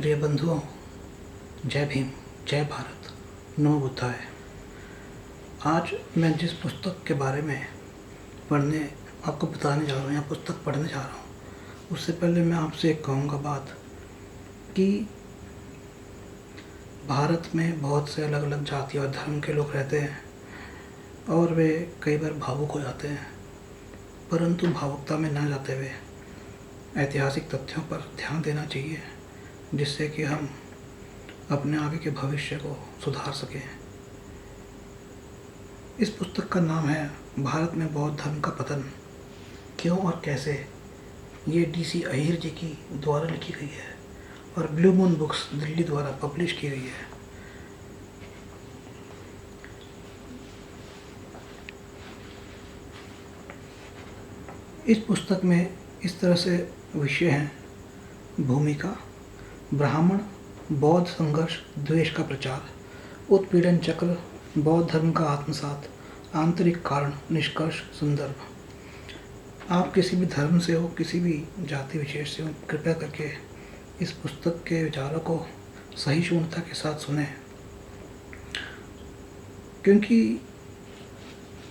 प्रिय बंधुओं, जय भीम, जय भारत, नमो बुद्धाय। आज मैं जिस पुस्तक के बारे में आपको बताने जा रहा हूँ या पुस्तक पढ़ने जा रहा हूँ, उससे पहले मैं आपसे एक कहूँगा बात कि भारत में बहुत से अलग अलग जाति और धर्म के लोग रहते हैं और वे कई बार भावुक हो जाते हैं, परंतु भावुकता में न जाते हुए ऐतिहासिक तथ्यों पर ध्यान देना चाहिए, जिससे कि हम अपने आगे के भविष्य को सुधार सकें। इस पुस्तक का नाम है भारत में बौद्ध धर्म का पतन, क्यों और कैसे। ये DC अहीर जी की द्वारा लिखी गई है और ब्लू मून बुक्स दिल्ली द्वारा पब्लिश की गई है। इस पुस्तक में इस तरह से विषय हैं: भूमिका, ब्राह्मण, बौद्ध संघर्ष, द्वेष का प्रचार, उत्पीड़न चक्र, बौद्ध धर्म का आत्मसात, आंतरिक कारण, निष्कर्ष, संदर्भ। आप किसी भी धर्म से हो, किसी भी जाति विशेष से हो, कृपया करके इस पुस्तक के विचारों को सहिष्णुता के साथ सुने, क्योंकि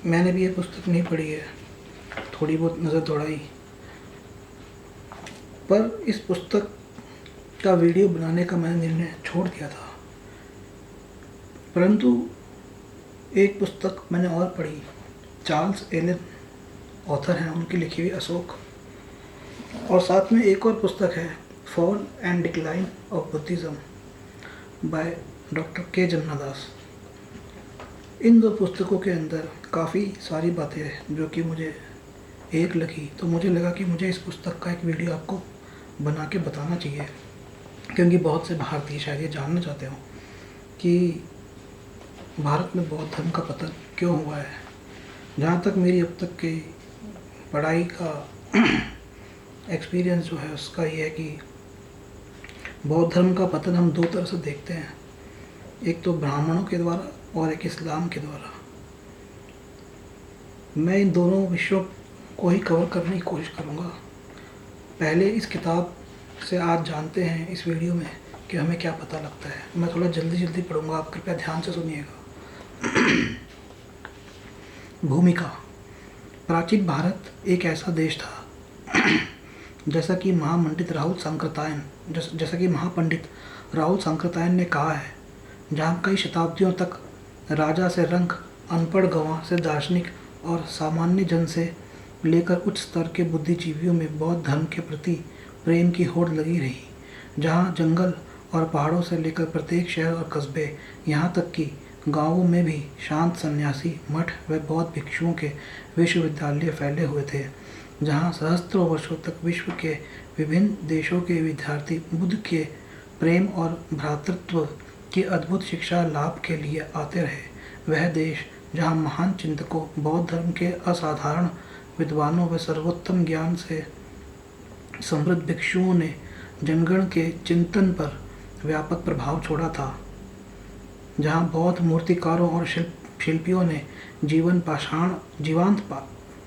मैंने भी ये पुस्तक नहीं पढ़ी है, थोड़ी बहुत नज़र दौड़ाई, पर इस पुस्तक का वीडियो बनाने का मैंने निर्णय छोड़ दिया था। परंतु एक पुस्तक मैंने और पढ़ी, चार्ल्स एलन ऑथर हैं, उनकी लिखी हुई अशोक, और साथ में एक और पुस्तक है fall and decline of Buddhism by doctor के जन्नादास। इन दो पुस्तकों के अंदर काफ़ी सारी बातें हैं जो कि मुझे एक लगी, तो मुझे लगा कि मुझे इस पुस्तक का एक वीडियो आपको बना के बताना चाहिए, क्योंकि बहुत से भारतीय शायद ये जानना चाहते हो कि भारत में बौद्ध धर्म का पतन क्यों हुआ है। जहाँ तक मेरी अब तक की पढ़ाई का एक्सपीरियंस जो है उसका ये है कि बौद्ध धर्म का पतन हम दो तरह से देखते हैं, एक तो ब्राह्मणों के द्वारा और एक इस्लाम के द्वारा। मैं इन दोनों विषयों को ही कवर करने की कोशिश करूँगा। पहले इस किताब से आज जानते हैं इस वीडियो में कि हमें क्या पता लगता है। मैं थोड़ा जल्दी पढ़ूंगा, आप कृपया ध्यान से सुनिएगा। भूमिका। प्राचीन भारत एक ऐसा देश था जैसा कि महापंडित राहुल सांकृत्यायन ने कहा है, जहाँ कई शताब्दियों तक राजा से रंक, अनपढ़ गंवार से दार्शनिक और सामान्य जन से लेकर उच्च स्तर के बुद्धिजीवियों में बौद्ध धर्म के प्रति प्रेम की होड़ लगी रही, जहाँ जंगल और पहाड़ों से लेकर प्रत्येक शहर और कस्बे, यहाँ तक कि गांवों में भी शांत सन्यासी मठ व बौद्ध भिक्षुओं के विश्वविद्यालय फैले हुए थे, जहाँ सहस्त्रों वर्षों तक विश्व के विभिन्न देशों के विद्यार्थी बुद्ध के प्रेम और भ्रातृत्व की अद्भुत शिक्षा लाभ के लिए आते रहे। वह देश जहाँ महान चिंतकों, बौद्ध धर्म के असाधारण विद्वानों व सर्वोत्तम ज्ञान से समृद्ध भिक्षुओं ने जनगण के चिंतन पर व्यापक प्रभाव छोड़ा था, जहाँ बौद्ध मूर्तिकारों और शिल्पियों ने जीवांत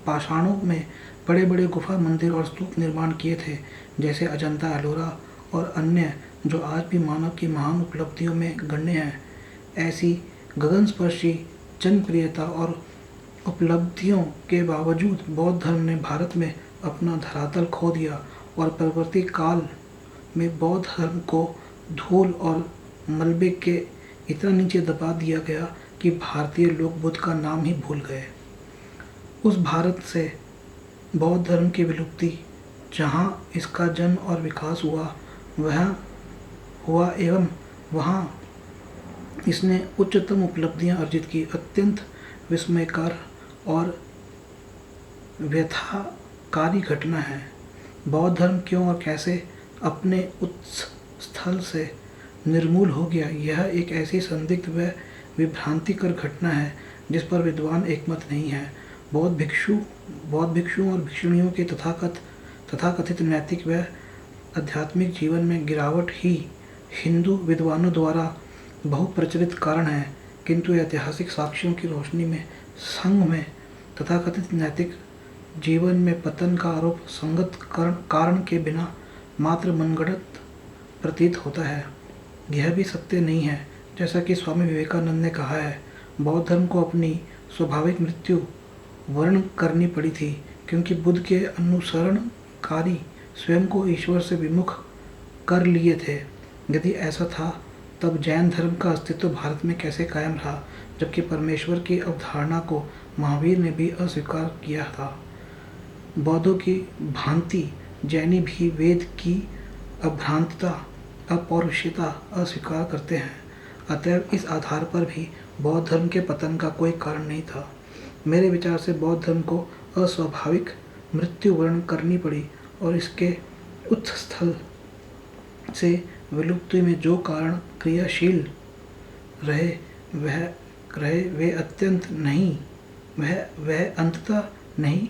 पाषाणों में बड़े बड़े गुफा मंदिर और स्तूप निर्माण किए थे, जैसे अजंता, एलोरा और अन्य, जो आज भी मानव की महान उपलब्धियों में गण्य हैं। ऐसी गगनस्पर्शी जनप्रियता और उपलब्धियों के बावजूद बौद्ध धर्म ने भारत में अपना धरातल खो दिया और परवर्ती काल में बौद्ध धर्म को धूल और मलबे के इतना नीचे दबा दिया गया कि भारतीय लोग बुद्ध का नाम ही भूल गए। उस भारत से बौद्ध धर्म की विलुप्ति, जहाँ इसका जन्म और विकास हुआ एवं वहाँ इसने उच्चतम उपलब्धियाँ अर्जित की, अत्यंत विस्मयकर और व्यथाकारी घटना है। बौद्ध धर्म क्यों और कैसे अपने उच्च स्थल से निर्मूल हो गया, यह एक ऐसी संदिग्ध व विभ्रांतिकर घटना है जिस पर विद्वान एकमत नहीं है। बौद्ध भिक्षुओं और भिक्षुणियों के तथाकथित नैतिक व आध्यात्मिक जीवन में गिरावट ही हिंदू विद्वानों द्वारा बहुप्रचलित कारण है, किंतु ऐतिहासिक साक्ष्यों की रोशनी में संघ में तथाकथित नैतिक जीवन में पतन का आरोप संगत कारण के बिना मात्र मनगढ़ंत प्रतीत होता है। यह भी सत्य नहीं है, जैसा कि स्वामी विवेकानंद ने कहा है, बौद्ध धर्म को अपनी स्वाभाविक मृत्यु वर्ण करनी पड़ी थी, क्योंकि बुद्ध के अनुसरणकारी स्वयं को ईश्वर से विमुख कर लिए थे। यदि ऐसा था, तब जैन धर्म का अस्तित्व भारत में कैसे कायम रहा, जबकि परमेश्वर की अवधारणा को महावीर ने भी अस्वीकार किया था। बौद्धों की भांति जैनी भी वेद की अभ्रांतता, अपौरुषेयता अस्वीकार करते हैं। अतएव इस आधार पर भी बौद्ध धर्म के पतन का कोई कारण नहीं था। मेरे विचार से बौद्ध धर्म को अस्वाभाविक मृत्यु वर्ण करनी पड़ी, और इसके उच्च स्थल से विलुप्ति में जो कारण क्रियाशील रहे वे अंततः नहीं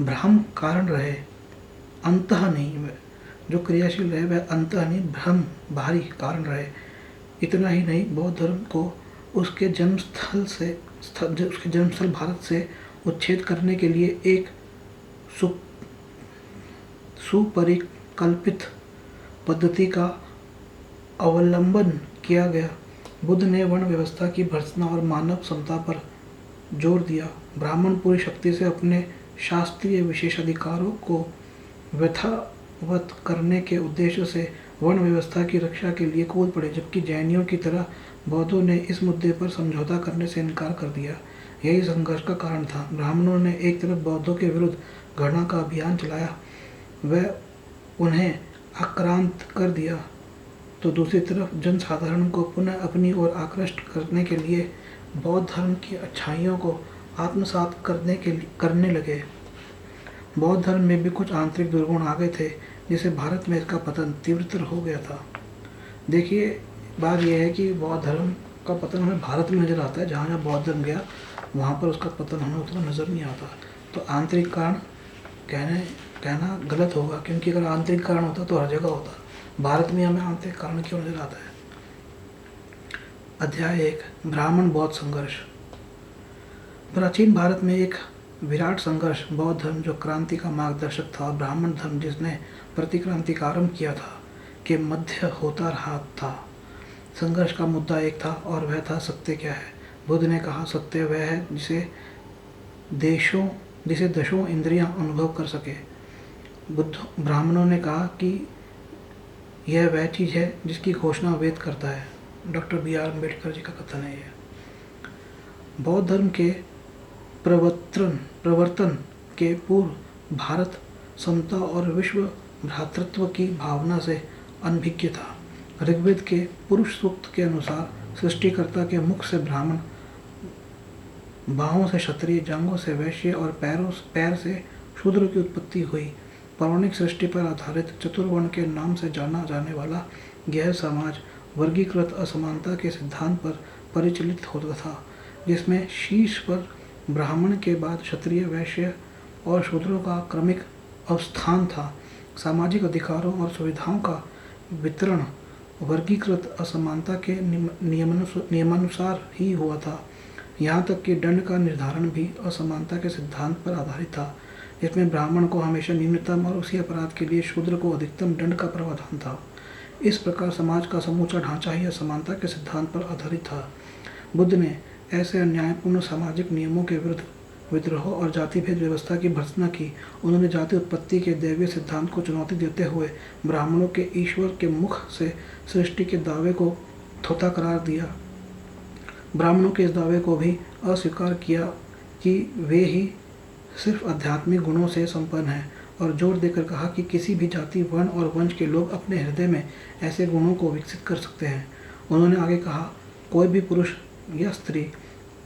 भ्रम कारण रहे। अंतः नहीं, जो क्रियाशील रहे वह अंतः नहीं भ्रम बाहरी कारण रहे। इतना ही नहीं, बौद्ध धर्म को उसके जन्मस्थल भारत से उच्छेद करने के लिए एक सुपरिकल्पित पद्धति का अवलंबन किया गया। बुद्ध ने वर्ण व्यवस्था की भर्त्सना और मानव समता पर जोर दिया। ब्राह्मण पूरी शक्ति से अपने शास्त्रीय विशेषाधिकारों को यथावत करने के उद्देश्य से वर्ण व्यवस्था की रक्षा के लिए कूद पड़े, जबकि जैनियों की तरह बौद्धों ने इस मुद्दे पर समझौता करने से इनकार कर दिया। यही संघर्ष का कारण था। ब्राह्मणों ने एक तरफ बौद्धों के विरुद्ध घृणा का अभियान चलाया, वह उन्हें आक्रांत कर दिया, तो दूसरी तरफ जनसाधारण को पुनः अपनी ओर आकृष्ट करने के लिए बौद्ध धर्म की अच्छाइयों को आत्मसात करने लगे। बौद्ध धर्म में भी कुछ आंतरिक दुर्गुण आ गए थे, जिससे भारत में इसका पतन तीव्रतर हो गया था। देखिए, बात यह है कि बौद्ध धर्म का पतन हमें भारत में नज़र आता है। जहाँ जहाँ बौद्ध धर्म गया वहाँ पर उसका पतन हमें उतना नज़र नहीं आता। तो आंतरिक कारण कहना गलत होगा, क्योंकि अगर आंतरिक कारण होता तो हर जगह होता। भारत में हमें आंतरिक कारण क्यों नज़र आता है। अध्याय 1, ब्राह्मण बौद्ध संघर्ष। प्राचीन भारत में एक विराट संघर्ष बौद्ध धर्म, जो क्रांति का मार्गदर्शक था, और ब्राह्मण धर्म, जिसने प्रतिक्रांति का आरंभ किया था, के मध्य होता रहा था। संघर्ष का मुद्दा एक था, और वह था सत्य क्या है। बुद्ध ने कहा, सत्य वह है जिसे दशों इंद्रियां अनुभव कर सके। ब्राह्मणों ने कहा कि यह वह चीज़ है जिसकी घोषणा वेद करता है। Doctor B.R. अम्बेडकर जी का कथन है यह। बौद्ध धर्म के प्रवर्तन के पूर्व भारत समता और विश्व भ्रातृत्व की भावना से अनभिज्ञ था। ऋग्वेद के पुरुष सूक्त के अनुसार सृष्टिकर्ता के मुख से ब्राह्मण, बाहों से क्षत्रिय, जांघों से वैश्य और पैर से शूद्र की उत्पत्ति हुई। पौराणिक सृष्टि पर आधारित चतुर्वर्ण के नाम से जाना जाने वाला यह समाज वर्गीकृत असमानता के सिद्धांत पर परिचालित होता था, जिसमें शीर्ष पर ब्राह्मण के बाद क्षत्रिय, वैश्य और शूद्रों का क्रमिक अवस्थान था। सामाजिक अधिकारों और सुविधाओं का वितरण वर्गीकृत असमानता के नियमानुसार ही हुआ था। यहाँ तक कि दंड का निर्धारण भी असमानता के सिद्धांत पर आधारित था, जिसमें ब्राह्मण को हमेशा न्यूनतम और उसी अपराध के लिए शूद्र को अधिकतम दंड का प्रावधान था। इस प्रकार समाज का समूचा ढांचा ही असमानता के सिद्धांत पर आधारित था। बुद्ध ने ऐसे अन्यायपूर्ण सामाजिक नियमों के विरुद्ध विद्रोह और जाति भेद व्यवस्था की भर्त्सना की। उन्होंने जाति उत्पत्ति के दैवीय सिद्धांत को चुनौती देते हुए ब्राह्मणों के ईश्वर के मुख से सृष्टि के दावे को थोथा करार दिया। ब्राह्मणों के इस दावे को भी अस्वीकार किया कि वे ही सिर्फ आध्यात्मिक गुणों से संपन्न हैं, और जोर देकर कहा कि किसी भी जाति, वर्ण और वंश के लोग अपने हृदय में ऐसे गुणों को विकसित कर सकते हैं। उन्होंने आगे कहा, कोई भी पुरुष या स्त्री,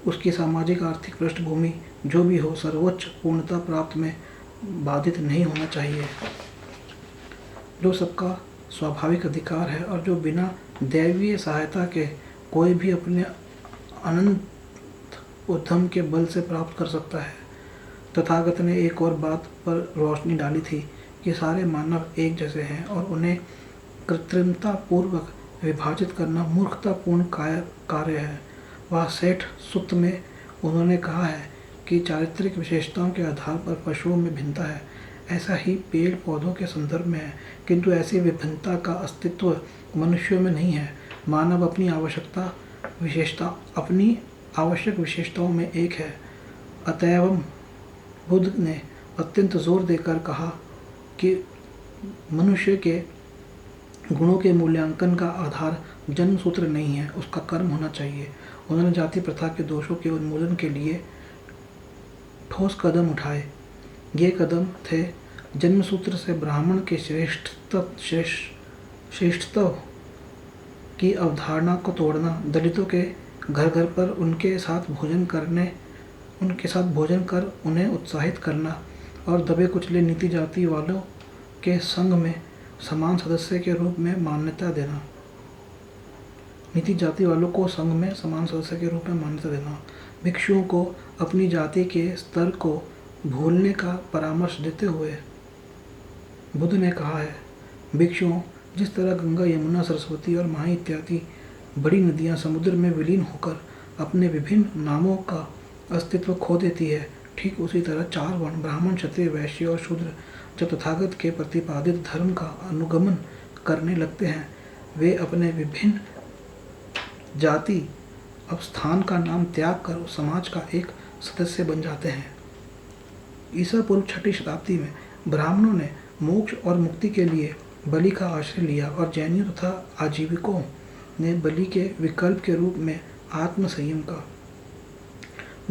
उसकी सामाजिक आर्थिक पृष्ठभूमि जो भी हो, सर्वोच्च पूर्णता प्राप्त में बाधित नहीं होना चाहिए, जो सबका स्वाभाविक अधिकार है और जो बिना दैवीय सहायता के कोई भी अपने अनंत उद्यम के बल से प्राप्त कर सकता है। तथागत ने एक और बात पर रोशनी डाली थी कि सारे मानव एक जैसे हैं और उन्हें कृत्रिमता पूर्वक विभाजित करना मूर्खतापूर्ण कार्य है। वह सेठ सुत्त में उन्होंने कहा है कि चारित्रिक विशेषताओं के आधार पर पशुओं में भिन्नता है। ऐसा ही पेड़ पौधों के संदर्भ में है, किंतु ऐसी विभिन्नता का अस्तित्व मनुष्यों में नहीं है। मानव अपनी आवश्यक विशेषताओं में एक है। अतएव बुद्ध ने अत्यंत जोर देकर कहा कि मनुष्य के गुणों के मूल्यांकन का आधार जन्म सूत्र नहीं है, उसका कर्म होना चाहिए। उन्होंने जाति प्रथा के दोषों के उन्मूलन के लिए ठोस कदम उठाए। ये कदम थे जन्म सूत्र से ब्राह्मण के श्रेष्ठत्व की अवधारणा को तोड़ना, दलितों के घर घर पर उनके साथ भोजन कर उन्हें उत्साहित करना और दबे कुचले नीति जाति वालों के संघ में समान सदस्य के रूप में मान्यता देना। भिक्षुओं को अपनी जाति के स्तर को भूलने का परामर्श देते हुए बुद्ध ने कहा है, भिक्षुओं, जिस तरह गंगा, यमुना, सरस्वती और माही इत्यादि बड़ी नदियां समुद्र में विलीन होकर अपने विभिन्न नामों का अस्तित्व खो देती है, ठीक उसी तरह 4 वर्ण ब्राह्मण, क्षत्रिय, वैश्य और शूद्र जब तथागत के प्रतिपादित धर्म का अनुगमन करने लगते हैं, वे अपने विभिन्न जाति अब स्थान का नाम त्याग कर समाज का एक सदस्य बन जाते हैं। ईसा पूर्व 6वीं शताब्दी में ब्राह्मणों ने मोक्ष और मुक्ति के लिए बलि का आश्रय लिया और जैनियों तथा आजीविकों ने बलि के विकल्प के रूप में आत्म संयम का।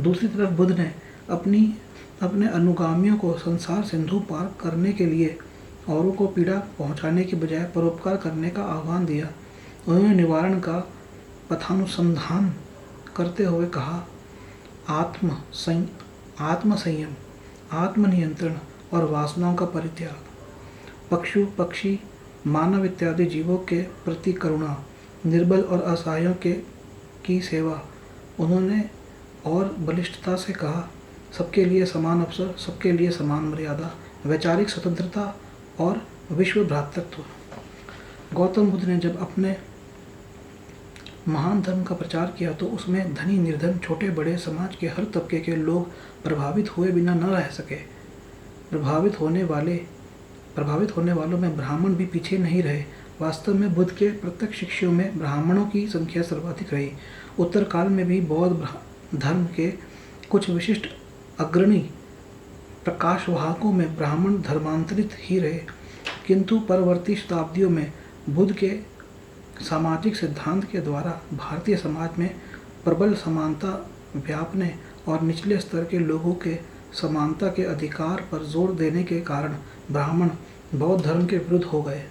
दूसरी तरफ बुद्ध ने अपने अनुगामियों को संसार सिंधु पार करने के लिए औरों को पीड़ा पहुंचाने के बजाय परोपकार करने का आह्वान दिया। उन्होंने निवारण का पथानुसंधान करते हुए कहा, आत्म संयम, आत्मनियंत्रण और वासनाओं का परित्याग, पशु पक्षी मानव इत्यादि जीवों के प्रति करुणा, निर्बल और असहायों की सेवा। उन्होंने और बलिष्ठता से कहा, सबके लिए समान अवसर, सबके लिए समान मर्यादा, वैचारिक स्वतंत्रता और विश्व भ्रातृत्व। गौतम बुद्ध ने जब अपने महान धर्म का प्रचार किया तो उसमें धनी निर्धन, छोटे बड़े, समाज के हर तबके के लोग प्रभावित हुए बिना न रह सके। प्रभावित होने वालों में ब्राह्मण भी पीछे नहीं रहे। वास्तव में बुद्ध के प्रत्यक्ष शिष्यों में ब्राह्मणों की संख्या सर्वाधिक रही। उत्तर काल में भी बौद्ध धर्म के कुछ विशिष्ट अग्रणी प्रकाशवाहकों में ब्राह्मण धर्मांतरित ही रहे, किंतु परवर्ती शताब्दियों में बुद्ध के सामाजिक सिद्धांत के द्वारा भारतीय समाज में प्रबल समानता व्यापने और निचले स्तर के लोगों के समानता के अधिकार पर जोर देने के कारण ब्राह्मण बौद्ध धर्म के विरुद्ध हो गए।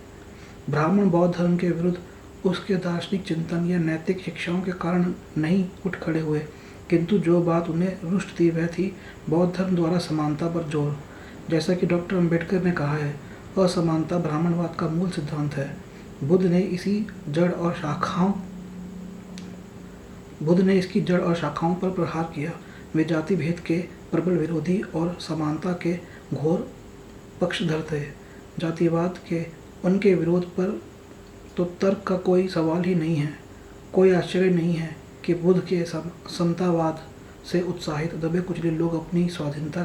ब्राह्मण बौद्ध धर्म के विरुद्ध उसके दार्शनिक चिंतन या नैतिक शिक्षाओं के कारण नहीं उठ खड़े हुए, किंतु जो बात उन्हें रुष्ट थी वह थी बौद्ध धर्म द्वारा समानता पर जोर। जैसा कि डॉक्टर अम्बेडकर ने कहा है, असमानता ब्राह्मणवाद का मूल सिद्धांत है। बुद्ध ने इसकी जड़ और शाखाओं पर प्रहार किया। वे जाति भेद के प्रबल विरोधी और समानता के घोर पक्षधर थे। जातिवाद के उनके विरोध पर तो तर्क का कोई सवाल ही नहीं है। कोई आश्चर्य नहीं है कि बुद्ध के समतावाद से उत्साहित दबे कुचले लोग अपनी स्वाधीनता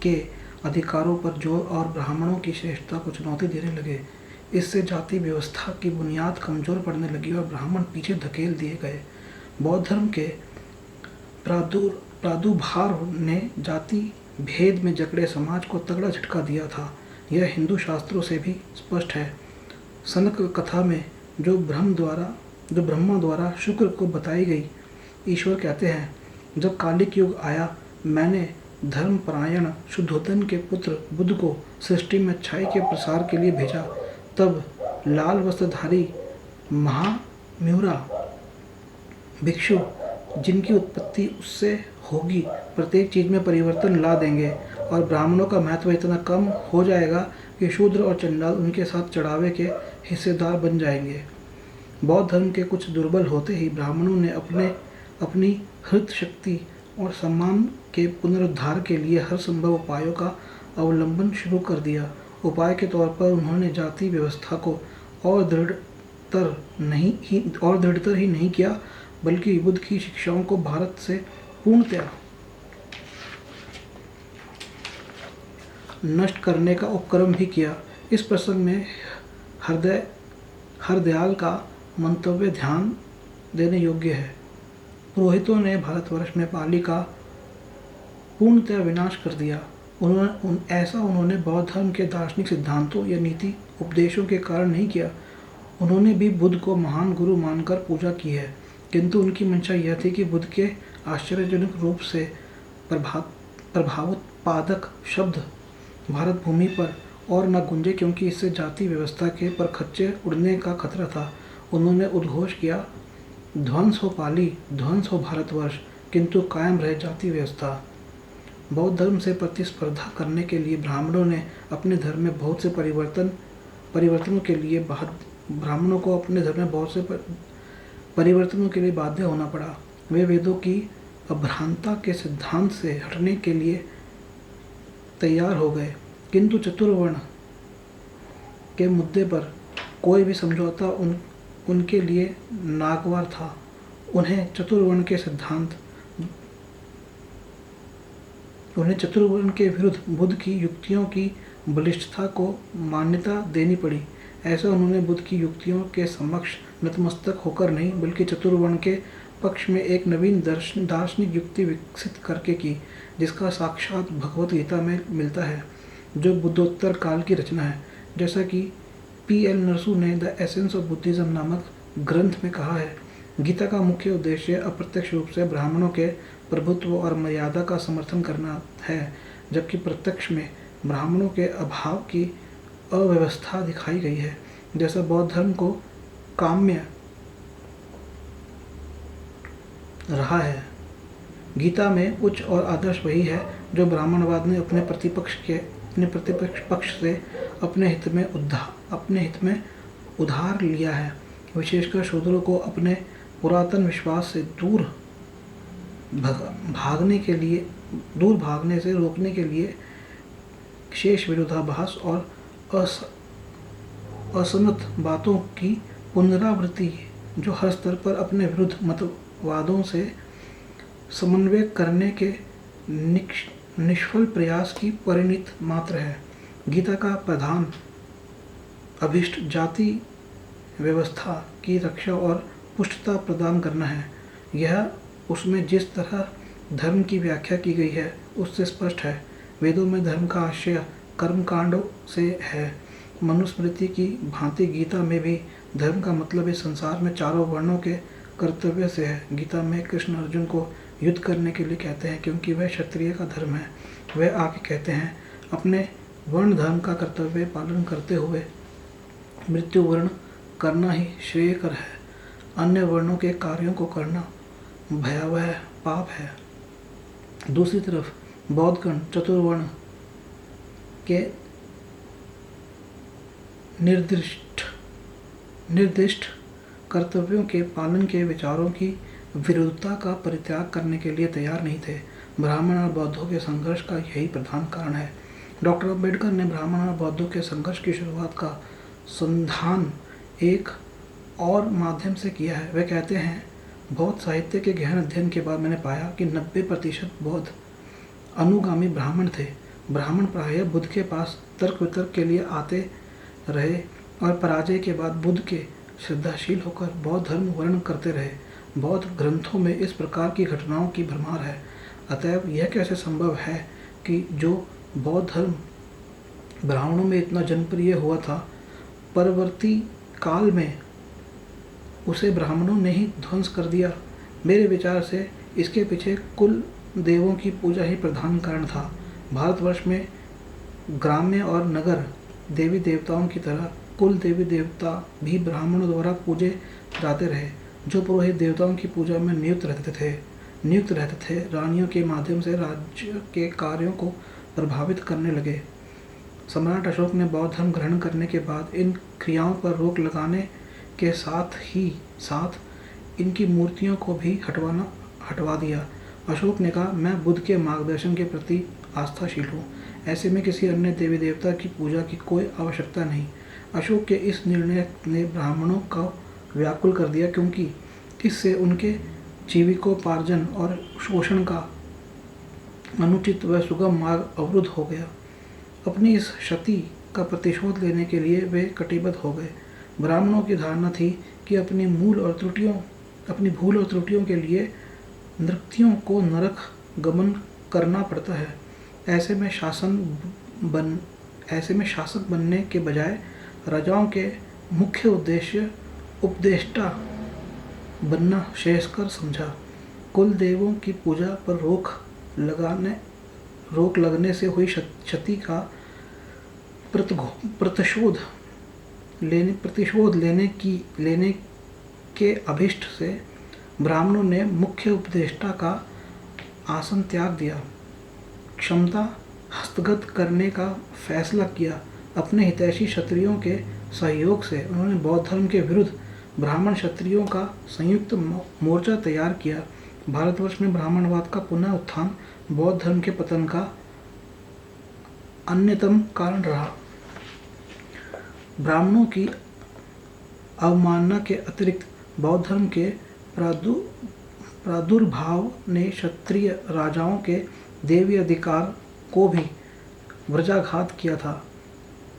के अधिकारों पर जोर और ब्राह्मणों की श्रेष्ठता को चुनौती देने लगे। इससे जाति व्यवस्था की बुनियाद कमजोर पड़ने लगी और ब्राह्मण पीछे धकेल दिए गए। बौद्ध धर्म के प्रादुर्भाव ने जाति भेद में जकड़े समाज को तगड़ा झटका दिया था। यह हिंदू शास्त्रों से भी स्पष्ट है। सनक कथा में जो ब्रह्मा द्वारा शुक्र को बताई गई, ईश्वर कहते हैं, जब कालिक युग आया, मैंने धर्मपरायण शुद्धोदन के पुत्र बुद्ध को सृष्टि में अच्छाई के प्रसार के लिए भेजा। तब लाल वस्त्रधारी महाम्यूरा भिक्षु, जिनकी उत्पत्ति उससे होगी, प्रत्येक चीज में परिवर्तन ला देंगे और ब्राह्मणों का महत्व इतना कम हो जाएगा कि शूद्र और चंडाल उनके साथ चढ़ावे के हिस्सेदार बन जाएंगे। बौद्ध धर्म के कुछ दुर्बल होते ही ब्राह्मणों ने अपनी हृत शक्ति और सम्मान के पुनरुद्धार के लिए हर संभव उपायों का अवलंबन शुरू कर दिया। उपाय के तौर पर उन्होंने जाति व्यवस्था को और दृढ़तर ही नहीं किया, बल्कि बुद्ध की शिक्षाओं को भारत से पूर्णतया नष्ट करने का उपक्रम भी किया। इस प्रसंग में हरदयाल का मंतव्य ध्यान देने योग्य है। पुरोहितों ने भारतवर्ष में पाली का पूर्णतः विनाश कर दिया। ऐसा उन्होंने बौद्ध धर्म के दार्शनिक सिद्धांतों या नीति उपदेशों के कारण नहीं किया। उन्होंने भी बुद्ध को महान गुरु मानकर पूजा की है, किंतु उनकी मंशा यह थी कि बुद्ध के आश्चर्यजनक रूप से प्रभावोत्पादक शब्द भारत भूमि पर और न गूंजे, क्योंकि इससे जाति व्यवस्था के परखच्चे उड़ने का खतरा था। उन्होंने उद्घोष किया, ध्वंस हो पाली, ध्वंस हो भारतवर्ष, किंतु कायम रहे जाति व्यवस्था। बौद्ध धर्म से प्रतिस्पर्धा करने के लिए ब्राह्मणों ने अपने धर्म में बहुत से परिवर्तनों के लिए बाध्य होना पड़ा। वे वेदों की अभ्रांता के सिद्धांत से हटने के लिए तैयार हो गए, किंतु चतुर्वर्ण के मुद्दे पर कोई भी समझौता उनके लिए नागवार था। उन्हें चतुर्वर्ण के विरुद्ध बुद्ध की युक्तियों की बलिष्ठता को मान्यता देनी पड़ी। ऐसा उन्होंने बुद्ध की युक्तियों के समक्ष नतमस्तक होकर नहीं, बल्कि चतुर्वर्ण के पक्ष में एक नवीन दार्शनिक युक्ति विकसित करके की, जिसका साक्षात भगवत गीता में मिलता है, जो बुद्धोत्तर काल की रचना है। जैसा कि P.L. नरसू ने द एसेंस ऑफ बुद्धिज्म नामक ग्रंथ में कहा है, गीता का मुख्य उद्देश्य अप्रत्यक्ष रूप से ब्राह्मणों के प्रभुत्व और मर्यादा का समर्थन करना है, जबकि प्रत्यक्ष में ब्राह्मणों के अभाव की अव्यवस्था दिखाई गई है। जैसा बौद्ध धर्म को काम्य रहा है, गीता में उच्च और आदर्श वही है जो ब्राह्मणवाद ने अपने प्रतिपक्ष पक्ष से अपने हित में उधार लिया है। विशेषकर शूद्रों को अपने पुरातन विश्वास से दूर भागने से रोकने के लिए शेष विरोधाभास और असम्मत बातों की पुनरावृत्ति, जो हर स्तर पर अपने विरुद्ध मतवादों से समन्वय करने के निष्फल प्रयास की परिणत मात्र है। गीता का प्रधान अभिष्ट जाति व्यवस्था की रक्षा और पुष्टता प्रदान करना है। यह उसमें जिस तरह धर्म की व्याख्या की गई है उससे स्पष्ट है। वेदों में धर्म का आशय कर्मकांडों से है। मनुस्मृति की भांति गीता में भी धर्म का मतलब इस संसार में चारों वर्णों के कर्तव्य से है। गीता में कृष्ण अर्जुन को युद्ध करने के लिए कहते हैं, क्योंकि वह क्षत्रिय का धर्म है। वह आगे कहते हैं, अपने वर्ण धर्म का कर्तव्य पालन करते हुए मृत्यु वर्ण करना ही श्रेयकर है। अन्य वर्णों के कार्यों को करना भयावह पाप है। दूसरी तरफ बौद्धगण चतुर्वर्ण के निर्दिष्ट कर्तव्यों के पालन के विचारों की विरुद्धता का परित्याग करने के लिए तैयार नहीं थे। ब्राह्मण और बौद्धों के संघर्ष का यही प्रधान कारण है। डॉक्टर अम्बेडकर ने ब्राह्मण और बौद्धों के संघर्ष की शुरुआत का संधान एक और माध्यम से किया है। वे कहते हैं, बौद्ध साहित्य के गहन अध्ययन के बाद मैंने पाया कि 90% बौद्ध अनुगामी ब्राह्मण थे। ब्राह्मण प्रायः बुद्ध के पास तर्क वितर्क के लिए आते रहे और पराजय के बाद बुद्ध के श्रद्धाशील होकर बौद्ध धर्म वर्णन करते रहे। बौद्ध ग्रंथों में इस प्रकार की घटनाओं की भरमार है। अतएव यह कैसे संभव है कि जो बौद्ध धर्म ब्राह्मणों में इतना जनप्रिय हुआ था, परवर्ती काल में उसे ब्राह्मणों ने ही ध्वंस कर दिया। मेरे विचार से इसके पीछे कुल देवों की पूजा ही प्रधान कारण था। भारतवर्ष में ग्राम्य और नगर देवी देवताओं की तरह कुल देवी देवता भी ब्राह्मणों द्वारा पूजे जाते रहे, जो पुरोहित देवताओं की पूजा में नियुक्त रहते थे। रानियों के माध्यम से राज्य के कार्यों को प्रभावित करने लगे। सम्राट अशोक ने बौद्ध धर्म ग्रहण करने के बाद इन क्रियाओं पर रोक लगाने के साथ इनकी मूर्तियों को भी हटवा दिया। अशोक ने कहा, मैं बुद्ध के मार्गदर्शन के प्रति आस्थाशील हूँ। ऐसे में किसी अन्य देवी देवता की पूजा की कोई आवश्यकता नहीं। अशोक के इस निर्णय ने ब्राह्मणों का व्याकुल कर दिया, क्योंकि इससे उनके जीविकोपार्जन और शोषण का अनुचित व सुगम मार्ग अवरुद्ध हो गया। अपनी इस क्षति का प्रतिशोध लेने के लिए वे कटिबद्ध हो गए। ब्राह्मणों की धारणा थी कि अपनी भूल और त्रुटियों के लिए नृत्यों को नरक गमन करना पड़ता है। ऐसे में शासक बनने के बजाय राजाओं के मुख्य उद्देश्य उपदेष्टा बनना श्रेयस्कर समझा। कुल देवों की पूजा पर रोक लगने से हुई क्षति का प्रतिशोध लेने के अभिष्ट से ब्राह्मणों ने मुख्य उपदेष्टा का आसन त्याग दिया, क्षमता हस्तगत करने का फैसला किया। अपने हितैषी क्षत्रियों के सहयोग से उन्होंने बौद्ध धर्म के विरुद्ध ब्राह्मण क्षत्रियों का संयुक्त मोर्चा तैयार किया। भारतवर्ष में ब्राह्मणवाद का पुनः उत्थान बौद्ध धर्म के पतन का अन्यतम कारण रहा। ब्राह्मणों की अवमानना के अतिरिक्त बौद्ध धर्म के प्रादुर्भाव ने क्षत्रिय राजाओं के देवी अधिकार को भी वज्राघात किया था।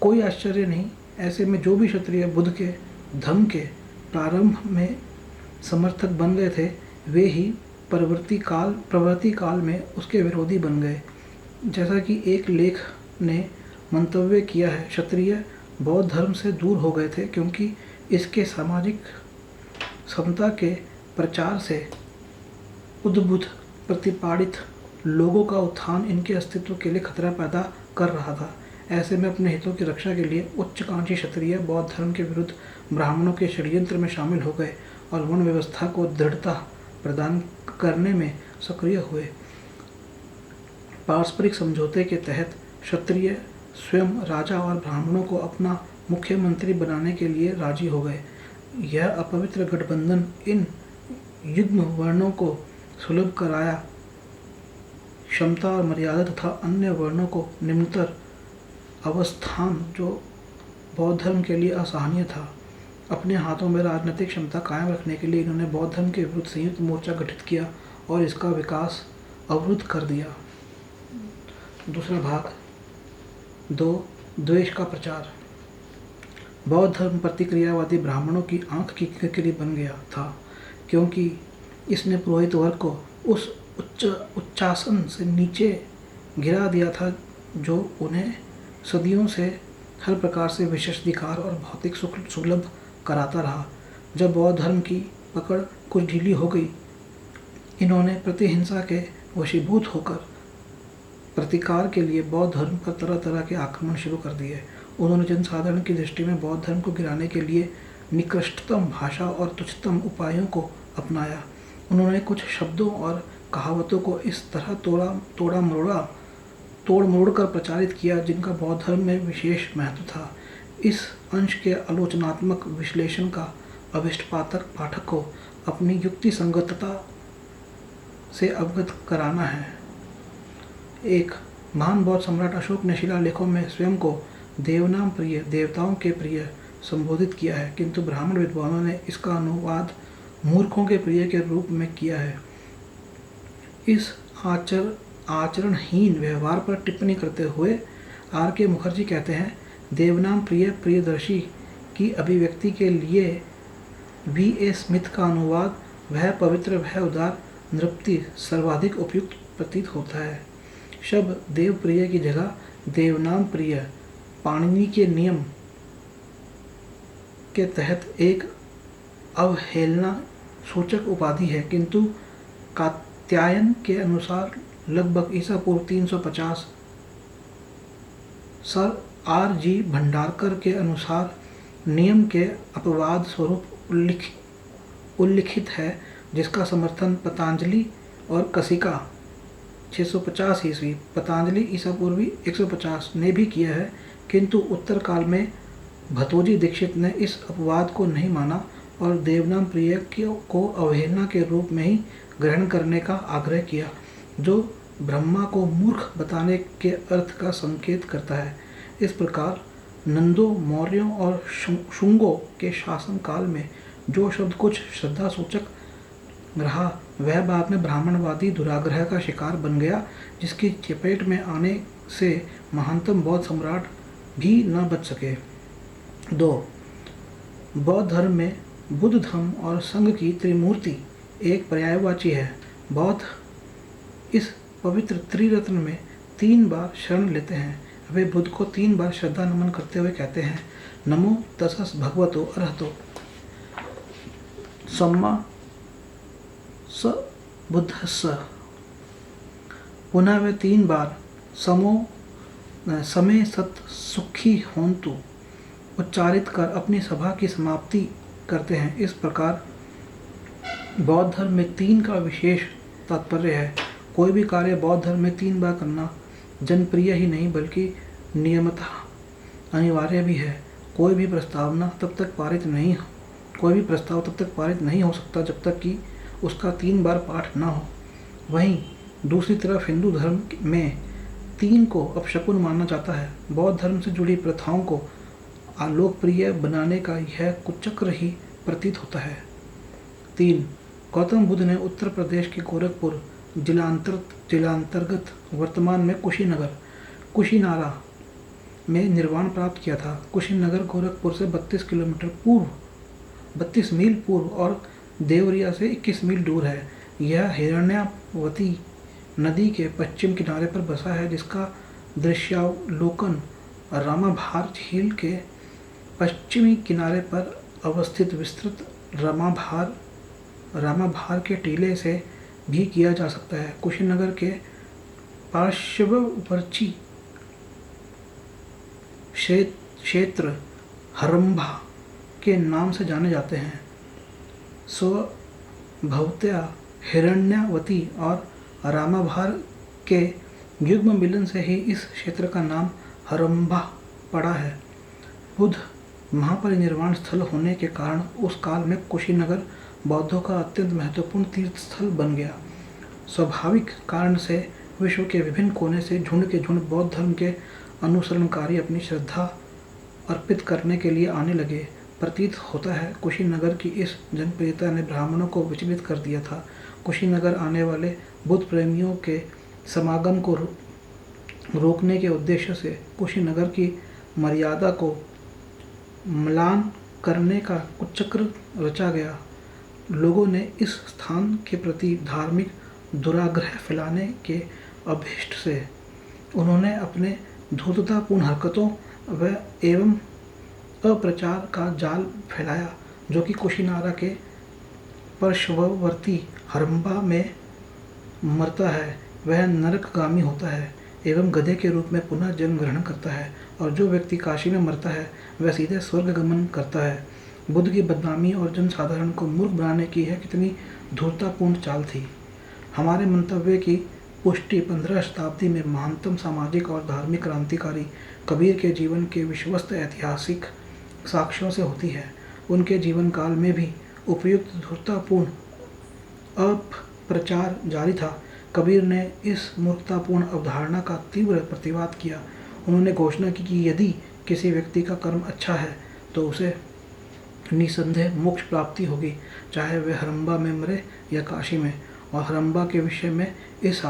कोई आश्चर्य नहीं, ऐसे में जो भी क्षत्रिय बुद्ध के धर्म के प्रारंभ में समर्थक बन गए थे, वे ही प्रवृत्ति काल में उसके विरोधी बन गए। जैसा कि एक लेख ने मंतव्य किया है, क्षत्रिय बौद्ध धर्म से दूर हो गए थे क्योंकि इसके सामाजिक समता के प्रचार से उद्बुद्ध प्रतिपादित लोगों का उत्थान इनके अस्तित्व के लिए खतरा पैदा कर रहा था। ऐसे में अपने हितों की रक्षा के लिए उच्चकांक्षी क्षत्रिय बौद्ध धर्म के विरुद्ध ब्राह्मणों के षड्यंत्र में शामिल हो गए और वर्ण व्यवस्था को दृढ़ता प्रदान करने में सक्रिय हुए। पारस्परिक समझौते के तहत क्षत्रिय स्वयं राजा और ब्राह्मणों को अपना मुख्यमंत्री बनाने के लिए राजी हो गए। यह अपवित्र गठबंधन इन युग्म वर्णों को सुलभ कराया, क्षमता और मर्यादा तथा अन्य वर्णों को निम्नतर अवस्थान जो बौद्ध धर्म के लिए असहनीय था। अपने हाथों में राजनीतिक क्षमता कायम रखने के लिए इन्होंने बौद्ध धर्म के विरुद्ध संयुक्त मोर्चा गठित किया और इसका विकास अवरुद्ध कर दिया। दूसरा भाग 2, द्वेष का प्रचार। बौद्ध धर्म प्रतिक्रियावादी ब्राह्मणों की आंख की किरकिरी बन गया था, क्योंकि इसने पुरोहित वर्ग को उस उच्चासन से नीचे गिरा दिया था जो उन्हें सदियों से हर प्रकार से विशेषाधिकार और भौतिक सुख सुलभ कराता रहा। जब बौद्ध धर्म की पकड़ कुछ ढीली हो गई, इन्होंने प्रतिहिंसा के वशीभूत होकर प्रतिकार के लिए बौद्ध धर्म पर तरह तरह के आक्रमण शुरू कर दिए। उन्होंने जनसाधारण की दृष्टि में बौद्ध धर्म को गिराने के लिए निकृष्टतम भाषा और तुच्छतम उपायों को अपनाया। उन्होंने कुछ शब्दों और कहावतों को इस तरह तोड़ मरोड़ कर प्रचारित किया जिनका बौद्ध धर्म में विशेष महत्व था। इस अंश के आलोचनात्मक विश्लेषण का अभिष्ट पाठक को अपनी युक्ति संगतता से अवगत कराना है। 1. महान बौद्ध सम्राट अशोक ने शिलालेखों में स्वयं को देवनाम प्रिय, देवताओं के प्रिय संबोधित किया है, किंतु ब्राह्मण विद्वानों ने इसका अनुवाद मूर्खों के प्रिय के रूप में किया है। इस आचरणहीन व्यवहार पर टिप्पणी करते हुए R.K. मुखर्जी कहते हैं, देवनाम प्रिय प्रियदर्शी की अभिव्यक्ति के लिए V.A. स्मिथ का अनुवाद वह पवित्र वह उदार नृपति सर्वाधिक उपयुक्त प्रतीत होता है। शब्द देव प्रिय की जगह देवनाम प्रिय पाणिनि के नियम के तहत एक अवहेलना सूचक उपाधि है, किंतु कात्यायन के अनुसार लगभग ईसा पूर्व 350, सर R.G. भंडारकर के अनुसार नियम के अपवाद स्वरूप उल्लिखित है, जिसका समर्थन पतंजलि और कसिका 650 ईस्वी, पतंजलि ईसा पूर्वी 150 ने भी किया है, किंतु उत्तर काल में भतोजी दीक्षित ने इस अपवाद को नहीं माना और देवनाम प्रिय को अवहेलना के रूप में ही ग्रहण करने का आग्रह किया, जो ब्रह्मा को मूर्ख बताने के अर्थ का संकेत करता है। इस प्रकार नंदों, मौर्यों और शुंगों के शासन काल में जो शब्द कुछ श्रद्धा सूचक रहा, वह बाद में ब्राह्मणवादी दुराग्रह का शिकार बन गया, जिसकी चपेट में आने से महानतम बौद्ध सम्राट भी न बच सके। 2. बौद्ध धर्म में बुद्ध धम्म और संघ की त्रिमूर्ति एक पर्यायवाची है। बौद्ध इस पवित्र त्रिरत्न में 3 बार शरण लेते हैं। वे बुद्ध को 3 बार श्रद्धा नमन करते हुए कहते हैं, नमो तस्स भगवतो अरहतो सम्मा स बुद्धस्स। पुनः वे 3 बार समय सत सुखी होन्तु उच्चारित कर अपनी सभा की समाप्ति करते हैं। इस प्रकार बौद्ध धर्म में 3 का विशेष तात्पर्य है। कोई भी कार्य बौद्ध धर्म में 3 बार करना जनप्रिय ही नहीं बल्कि नियमतः अनिवार्य भी है। कोई भी प्रस्ताव तब तक पारित नहीं हो सकता जब तक कि उसका 3 बार पाठ न हो। वहीं दूसरी तरफ हिंदू धर्म में 3 को अपशकुन माना जाता है। बौद्ध धर्म से जुड़ी प्रथाओं को अलोकप्रिय बनाने का यह कुचक्र ही प्रतीत होता है। 3. गौतम बुद्ध ने उत्तर प्रदेश के गोरखपुर जिलांतर्गत वर्तमान में कुशीनारा में निर्वाण प्राप्त किया था। कुशीनगर गोरखपुर से 32 मील पूर्व और देवरिया से 21 मील दूर है। यह हिरण्यावती नदी के पश्चिम किनारे पर बसा है, जिसका दृश्यावलोकन रामाभार झील के पश्चिमी किनारे पर अवस्थित विस्तृत रामाभार के टीले से भी किया जा सकता है। कुशीनगर के पार्श्ववर्ती क्षेत्र हरंभा के नाम से जाने जाते हैं। स्वभावतया हिरण्यावती और रामाभार के युग्म मिलन से ही इस क्षेत्र का नाम हरंभा पड़ा है। बुद्ध महापरिनिर्वाण स्थल होने के कारण उस काल में कुशीनगर बौद्धों का अत्यंत महत्वपूर्ण तीर्थ स्थल बन गया। स्वाभाविक कारण से विश्व के विभिन्न कोने से झुंड के झुंड बौद्ध धर्म के अनुसरणकारी अपनी श्रद्धा अर्पित करने के लिए आने लगे। प्रतीत होता है कुशीनगर की इस जनप्रियता ने ब्राह्मणों को विचलित कर दिया था। कुशीनगर आने वाले बुद्ध प्रेमियों के समागम को रोकने के उद्देश्य से कुशीनगर की मर्यादा को म्लान करने का कुचक्र रचा गया। लोगों ने इस स्थान के प्रति धार्मिक दुराग्रह फैलाने के अभिष्ट से उन्होंने अपने धूर्ततापूर्ण हरकतों एवं अप्रचार का जाल फैलाया, जो कि कुशीनारा के पार्श्ववर्ती हरंभा में मरता है वह नरकगामी होता है एवं गधे के रूप में पुनः जन्म ग्रहण करता है, और जो व्यक्ति काशी में मरता है वह सीधे स्वर्ग गमन करता है। बुद्ध की बदनामी और जनसाधारण को मूर्ख बनाने की यह कितनी धूर्ततापूर्ण चाल थी। हमारे मंतव्य की पुष्टि 15 शताब्दी में महानतम सामाजिक और धार्मिक क्रांतिकारी कबीर के जीवन के विश्वस्त ऐतिहासिक साक्ष्यों से होती है। उनके जीवन काल में भी उपयुक्त धूर्ततापूर्ण अपप्रचार जारी था। कबीर ने इस मूर्खतापूर्ण अवधारणा का तीव्र प्रतिवाद किया। उन्होंने घोषणा की कि यदि किसी व्यक्ति का कर्म अच्छा है तो उसे निसंदेह मोक्ष प्राप्ति होगी, चाहे वह हरंभा में मरे या काशी में। और हरंभा के विषय में इस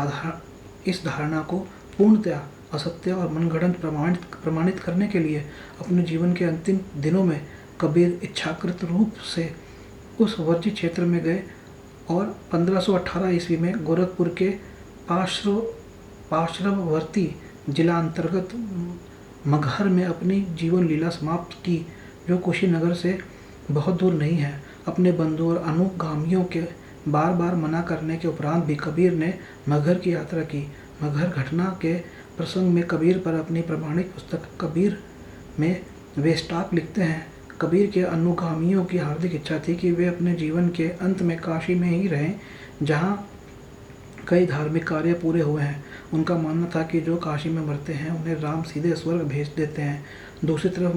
धारणा को पूर्णतया असत्य और मनगढ़ंत प्रमाणित करने के लिए अपने जीवन के अंतिम दिनों में कबीर इच्छाकृत रूप से उस वर्जित क्षेत्र में गए और 1518 ईस्वी में गोरखपुर के पार्श्ववर्ती जिला अंतर्गत मगहर में अपनी जीवन लीला समाप्त की, जो कुशीनगर से बहुत दूर नहीं है। अपने बंधु और अनुगामियों के बार बार मना करने के उपरांत भी कबीर ने मगहर की यात्रा की। मगहर घटना के प्रसंग में कबीर पर अपनी प्रामाणिक पुस्तक कबीर में वेस्टाक लिखते हैं, कबीर के अनुगामियों की हार्दिक इच्छा थी कि वे अपने जीवन के अंत में काशी में ही रहें, जहाँ कई धार्मिक कार्य पूरे हुए हैं। उनका मानना था कि जो काशी में मरते हैं उन्हें राम सीधे स्वर्ग भेज देते हैं। दूसरी तरफ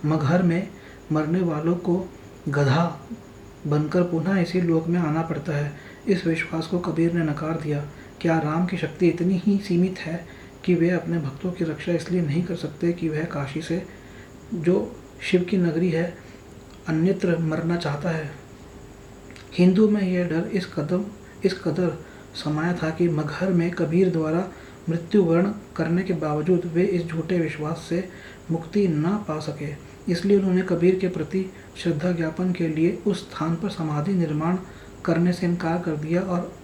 मगहर में मरने वालों को गधा बनकर पुनः इसी लोक में आना पड़ता है। इस विश्वास को कबीर ने नकार दिया। क्या राम की शक्ति इतनी ही सीमित है कि वे अपने भक्तों की रक्षा इसलिए नहीं कर सकते कि वह काशी से, जो शिव की नगरी है, अन्यत्र मरना चाहता है? हिंदू में यह डर इस कदर समाया था कि मगहर में कबीर द्वारा मृत्यु वर्ण करने के बावजूद वे इस झूठे विश्वास से मुक्ति न पा सके। इसलिए उन्होंने कबीर के प्रति श्रद्धा ज्ञापन के लिए उस स्थान पर समाधि निर्माण करने से इनकार कर दिया और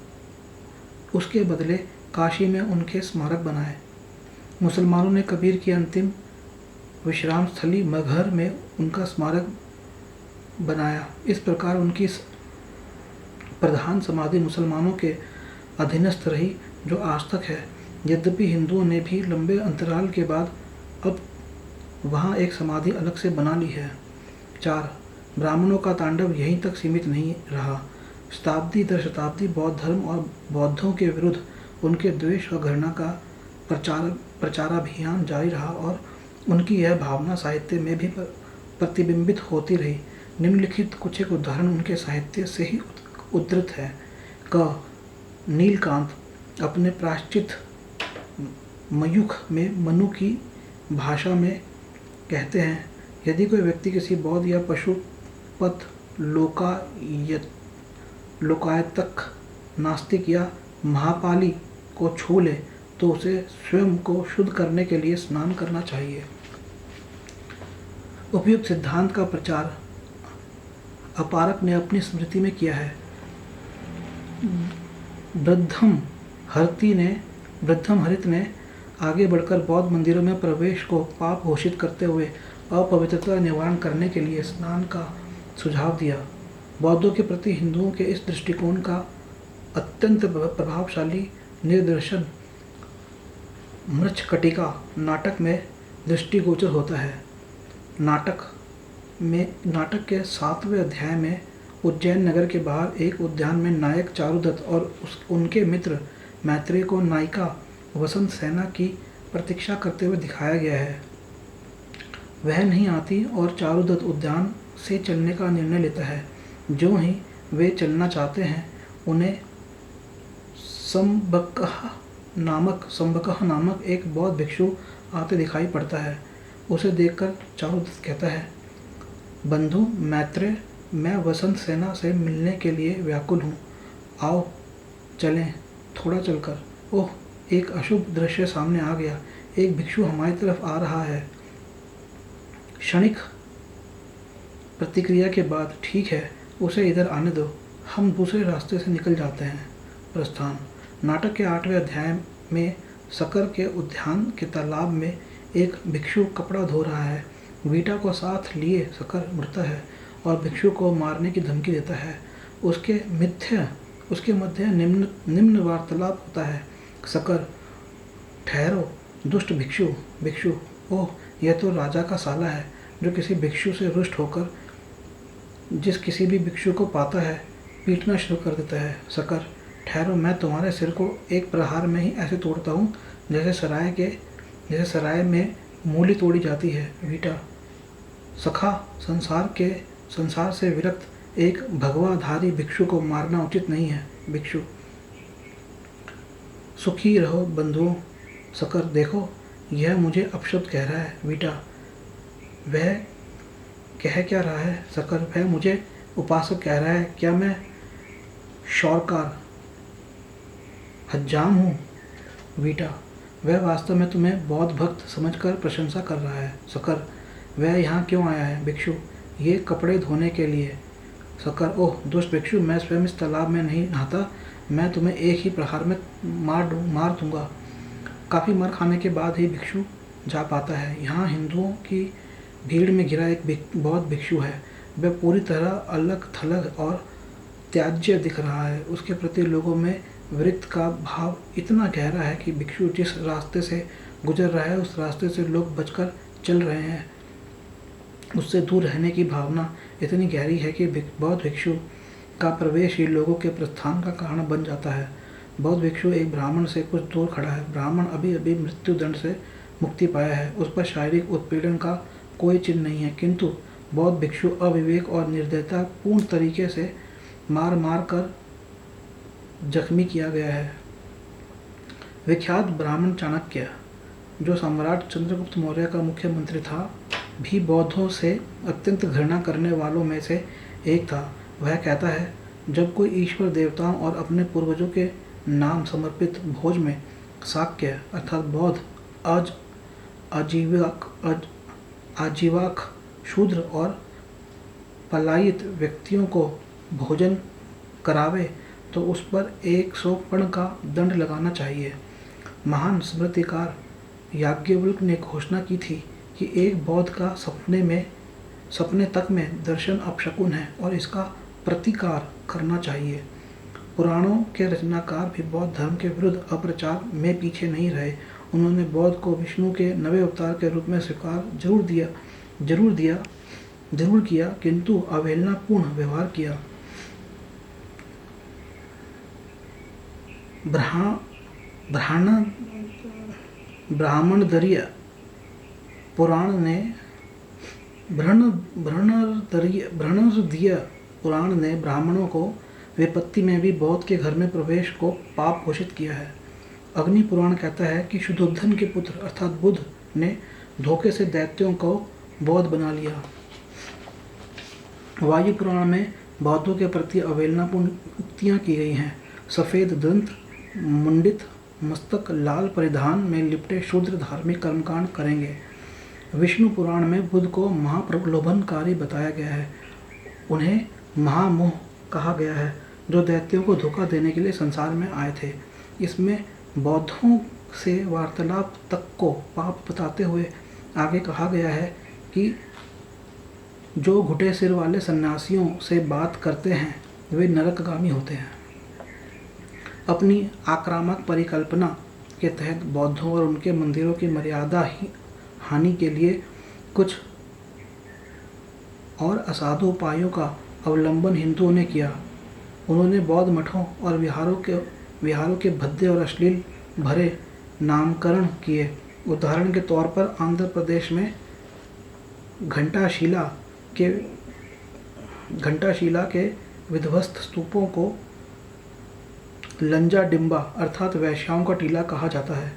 उसके बदले काशी में उनके स्मारक बनाए। मुसलमानों ने कबीर की अंतिम विश्राम स्थली मगहर में उनका स्मारक बनाया। इस प्रकार उनकी प्रधान समाधि मुसलमानों के अधीनस्थ रही, जो आज तक है। यद्यपि हिंदुओं ने भी लंबे अंतराल के बाद अब वहाँ एक समाधि अलग से बना ली है। 4. ब्राह्मणों का तांडव यहीं तक सीमित नहीं रहा। शताब्दी दर शताब्दी बौद्ध धर्म और बौद्धों के विरुद्ध उनके द्वेष और घृणा का प्रचाराभियान जारी रहा और उनकी यह भावना साहित्य में भी प्रतिबिंबित होती रही। निम्नलिखित कुछ एक उदाहरण उनके साहित्य से ही उद्धृत है। क. नीलकांत अपने प्रायश्चित मयूख में मनु की भाषा में कहते हैं, यदि कोई व्यक्ति किसी बौद्ध या पशुपत लोकायतक नास्तिक या महापाली को छू ले तो उसे स्वयं को शुद्ध करने के लिए स्नान करना चाहिए। उपयुक्त सिद्धांत का प्रचार अपारक ने अपनी स्मृति में किया है। वृद्धम हरित ने आगे बढ़कर बौद्ध मंदिरों में प्रवेश को पाप घोषित करते हुए अपवित्रता निवारण करने के लिए स्नान का सुझाव दिया। बौद्धों के प्रति हिंदुओं के इस दृष्टिकोण का अत्यंत प्रभावशाली निदर्शन मृच्छकटिका नाटक में दृष्टिगोचर होता है। नाटक के 7वें अध्याय में उज्जैन नगर के बाहर एक उद्यान में नायक चारुदत्त और उनके मित्र मैत्रेय को नायिका वसंत सेना की प्रतीक्षा करते हुए दिखाया गया है। वह नहीं आती और चारुदत्त उद्यान से चलने का निर्णय लेता है। जो ही वे चलना चाहते हैं, उन्हें संबकह नामक एक बौद्ध भिक्षु आते दिखाई पड़ता है। उसे देखकर चारुदत्त कहता है, बंधु मैत्रेय, मैं वसंत सेना से मिलने के लिए व्याकुल हूँ। आओ चलें थोड़ा चलकर। ओह, एक अशुभ दृश्य सामने आ गया। एक भिक्षु हमारी तरफ आ रहा है। क्षणिक प्रतिक्रिया के बाद, ठीक है, उसे इधर आने दो, हम दूसरे रास्ते से निकल जाते हैं। प्रस्थान। नाटक के 8वें अध्याय में सकर के उद्यान के तालाब में एक भिक्षु कपड़ा धो रहा है। वीटा को साथ लिए सकर मुड़ता है और भिक्षु को मारने की धमकी देता है। उसके मध्य निम्न वार्तालाप होता है। सकर, ठहरो दुष्ट भिक्षु, ओह, यह तो राजा का साला है, जो किसी भिक्षु से रुष्ट होकर जिस किसी भी भिक्षु को पाता है पीटना शुरू कर देता है। सकर, ठहरो, मैं तुम्हारे सिर को एक प्रहार में ही ऐसे तोड़ता हूँ जैसे सराय में मूली तोड़ी जाती है। वीटा, सखा, संसार से विरक्त एक भगवाधारी भिक्षु को मारना उचित नहीं है। भिक्षु, सुखी रहो बंधुओं। सकर, देखो, यह मुझे अपशब्द कह रहा है। वीटा, वह कह क्या रहा है? सकर, वह मुझे उपासक कह रहा है। क्या मैं शौरकार हज्जाम हूँ? वीटा, वह वास्तव में तुम्हें बौद्ध भक्त समझकर प्रशंसा कर रहा है। सकर, वह यहाँ क्यों आया है? भिक्षु, ये कपड़े धोने के लिए। सकर, ओह दुष्ट भिक्षु, मैं स्वयं इस तालाब में नहीं नहाता, मैं तुम्हें एक ही प्रहार में मार दूंगा। काफ़ी मार खाने के बाद ही भिक्षु जा पाता है। यहाँ हिंदुओं की भीड़ में घिरा एक बौद्ध भिक्षु है। वह पूरी तरह अलग थलग और त्याज्य दिख रहा है। उसके प्रति लोगों में विरक्त का भाव इतना गहरा है कि भिक्षु जिस रास्ते से गुजर रहा है उस रास्ते से लोग बचकर चल रहे हैं। उससे दूर रहने की भावना इतनी गहरी है कि बौद्ध भिक्षु का प्रवेश ही लोगों के प्रस्थान का कारण बन जाता है। बौद्ध भिक्षु एक ब्राह्मण से कुछ दूर खड़ा है। ब्राह्मण अभी अभी मृत्यु दंड से मुक्ति पाया है। उस पर शारीरिक उत्पीड़न का कोई चिन्ह नहीं है, किंतु बौद्ध भिक्षु अविवेक और निर्दयता पूर्ण तरीके से मार कर जख्मी किया गया है। विख्यात ब्राह्मण चाणक्य, जो सम्राट चंद्रगुप्त मौर्य का मुख्यमंत्री था, भी बौद्धों से अत्यंत घृणा करने वालों में से एक था। वह कहता है, जब कोई ईश्वर देवताओं और अपने पूर्वजों के नाम समर्पित भोज में शाक्य अर्थात बौद्ध आज आजीवक शूद्र और पलायित व्यक्तियों को भोजन करावे तो उस पर 100 पर्ण का दंड लगाना चाहिए। महान स्मृतिकार याज्ञवल्क्य ने घोषणा की थी कि एक बौद्ध का सपने तक में दर्शन अपशकुन है और इसका प्रतिकार करना चाहिए। पुराणों के रचनाकार भी बौद्ध धर्म के विरुद्ध अप्रचार में पीछे नहीं रहे। उन्होंने बौद्ध को विष्णु के नवे अवतार के रूप में स्वीकार जरूर किया, किंतु अवहेलनापूर्ण व्यवहार किया। ब्राह्मणधर्य पुराण ने ब्राह्मणों को विपत्ति में भी बौद्ध के घर में प्रवेश को पाप घोषित किया है। अग्नि पुराण कहता है कि शुद्धोधन के पुत्र अर्थात बुद्ध ने धोखे से दैत्यों को बौद्ध बना लिया। वायु पुराण में बौद्धों के प्रति अवहेलनापूर्ण उक्तियाँ की गई हैं। सफ़ेद दंत, मुंडित मस्तक, लाल परिधान में लिपटे शूद्र धार्मिक कर्मकांड करेंगे। विष्णु पुराण में बुद्ध को महाप्रलोभनकारी बताया गया है। उन्हें महामोह कहा गया है, जो दैत्यों को धोखा देने के लिए संसार में आए थे। इसमें बौद्धों से वार्तालाप तक को पाप बताते हुए आगे कहा गया है कि जो घुटे सिर वाले सन्यासियों से बात करते हैं वे नरकगामी होते हैं। अपनी आक्रामक परिकल्पना के तहत बौद्धों और उनके मंदिरों की मर्यादा हानि के लिए कुछ और असाधु उपायों का अवलंबन हिंदुओं ने किया। उन्होंने बौद्ध मठों और विहारों के भद्दे और अश्लील भरे नामकरण किए। उदाहरण के तौर पर आंध्र प्रदेश में घंटाशिला के विध्वस्त स्तूपों को लंजा डिम्बा अर्थात वैश्याओं का टीला कहा जाता है।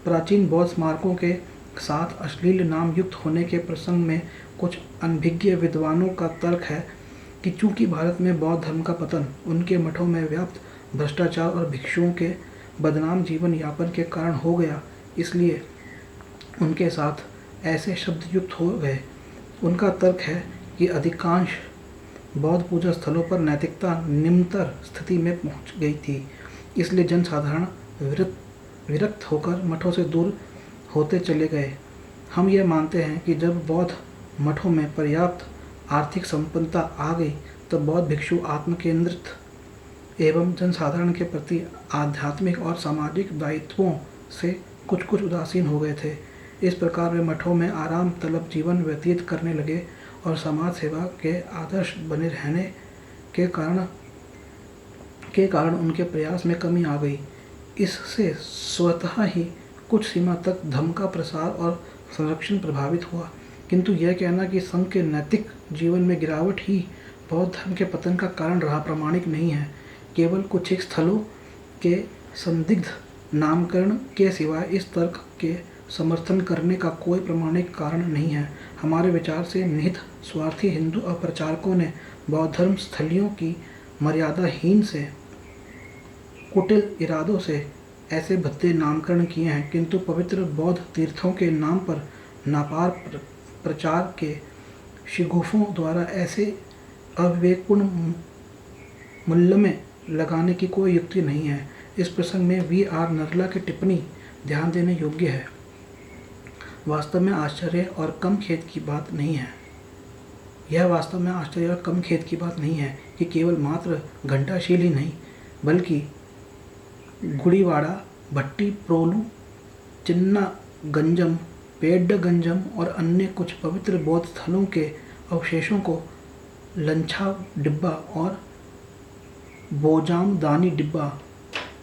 प्राचीन बौद्ध स्मारकों के साथ अश्लील नाम युक्त होने के प्रसंग में कुछ अनभिज्ञ विद्वानों का तर्क है कि चूंकि भारत में बौद्ध धर्म का पतन उनके मठों में व्याप्त भ्रष्टाचार और भिक्षुओं के बदनाम जीवन यापन के कारण हो गया, इसलिए उनके साथ ऐसे शब्द युक्त हो गए। उनका तर्क है कि अधिकांश बौद्ध पूजा स्थलों पर नैतिकता निम्नतर स्थिति में पहुंच गई थी, इसलिए जनसाधारण विरक्त होकर मठों से दूर होते चले गए। हम यह मानते हैं कि जब बौद्ध मठों में पर्याप्त आर्थिक संपन्नता आ गई तब बौद्ध भिक्षु आत्मकेंद्रित एवं जनसाधारण के प्रति आध्यात्मिक और सामाजिक दायित्वों से कुछ उदासीन हो गए थे। इस प्रकार वे मठों में आराम तलब जीवन व्यतीत करने लगे और समाज सेवा के आदर्श बने रहने के कारण उनके प्रयास में कमी आ गई। इससे स्वतः ही कुछ सीमा तक धर्म का प्रसार और संरक्षण प्रभावित हुआ, किंतु यह कहना कि संघ के नैतिक जीवन में गिरावट ही बौद्ध धर्म के पतन का कारण रहा प्रमाणिक नहीं है। केवल कुछ एक स्थलों के संदिग्ध नामकरण के सिवाय इस तर्क के समर्थन करने का कोई प्रमाणिक कारण नहीं है। हमारे विचार से निहित स्वार्थी हिंदू अप्रचारकों ने बौद्ध धर्म स्थलियों की मर्यादाहीन से कुटिल इरादों से ऐसे भद्दे नामकरण किए हैं, किंतु पवित्र बौद्ध तीर्थों के नाम पर नापार प्रचार के शिगुफों द्वारा ऐसे अविवेकपूर्ण मुल्लमें लगाने की कोई युक्ति नहीं है। इस प्रसंग में V.R. नरला की टिप्पणी ध्यान देने योग्य है। वास्तव में आश्चर्य और कम खेद की बात नहीं है। यह वास्तव में आश्चर्य और कम खेद की बात नहीं है कि केवल मात्र घंटाशील ही नहीं बल्कि गुड़ीवाड़ा, भट्टी प्रोलू, चिन्ना गंजम, पेड्ड गंजम और अन्य कुछ पवित्र बौद्ध स्थलों के अवशेषों को लंछा डिब्बा और बोजाम दानी डिब्बा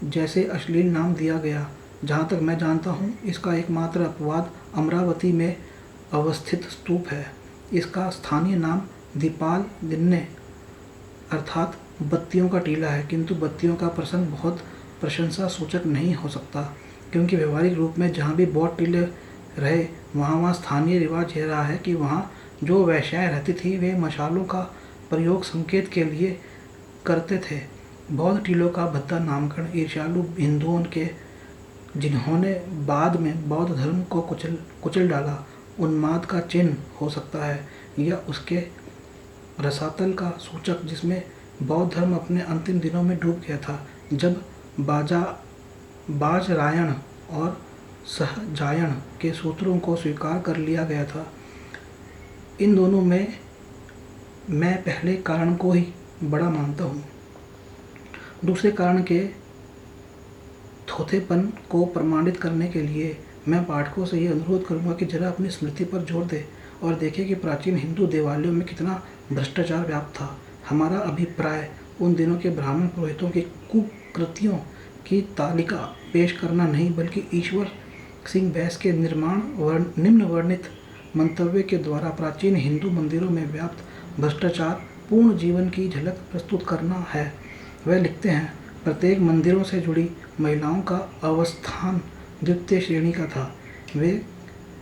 जैसे अश्लील नाम दिया गया। जहाँ तक मैं जानता हूँ इसका एकमात्र अपवाद अमरावती में अवस्थित स्तूप है। इसका स्थानीय नाम दीपाल दिन्ने अर्थात बत्तियों का टीला है, किंतु बत्तियों का प्रसंग बहुत प्रशंसा सूचक नहीं हो सकता, क्योंकि व्यवहारिक रूप में जहाँ भी बौद्ध टीले रहे वहाँ स्थानीय रिवाज यह रहा है कि वहाँ जो वैश्याएँ रहती थी वे मशालों का प्रयोग संकेत के लिए करते थे। बौद्ध टीलों का भद्दा नामकरण ईर्ष्यालु हिंदुओं के जिन्होंने बाद में बौद्ध धर्म को कुचल कुचल डाला, उन्माद का चिन्ह हो सकता है, या उसके रसातल का सूचक जिसमें बौद्ध धर्म अपने अंतिम दिनों में डूब गया था, जब बाजरायण और सहजायण के सूत्रों को स्वीकार कर लिया गया था। इन दोनों में मैं पहले कारण को ही बड़ा मानता हूँ। दूसरे कारण के थोथेपन को प्रमाणित करने के लिए मैं पाठकों से ये अनुरोध करूँगा कि जरा अपनी स्मृति पर जोर दें और देखें कि प्राचीन हिंदू देवालयों में कितना भ्रष्टाचार व्याप्त था। हमारा अभिप्राय उन दिनों के ब्राह्मण पुरोहितों की कुकृतियों की तालिका पेश करना नहीं, बल्कि ईश्वर सिंह बैस के निम्न वर्णित मंतव्य के द्वारा प्राचीन हिंदू मंदिरों में व्याप्त भ्रष्टाचार पूर्ण जीवन की झलक प्रस्तुत करना है। वह लिखते हैं, प्रत्येक मंदिरों से जुड़ी महिलाओं का अवस्थान द्वितीय श्रेणी का था। वे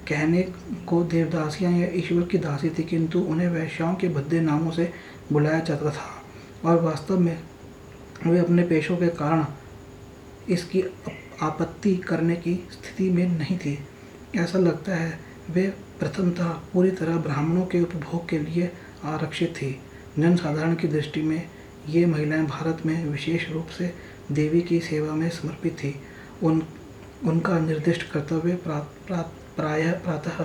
कहने को देवदासियां या ईश्वर की दासी थी, किंतु उन्हें वैश्याओं के भद्दे नामों से बुलाया जाता था और वास्तव में वे अपने पेशों के कारण इसकी आपत्ति करने की स्थिति में नहीं थी। ऐसा लगता है वे प्रथमतः पूरी तरह ब्राह्मणों के उपभोग के लिए आरक्षित थी। जनसाधारण की दृष्टि में ये महिलाएं भारत में विशेष रूप से देवी की सेवा में समर्पित थी। उनका निर्दिष्ट कर्तव्य प्रायः प्रातः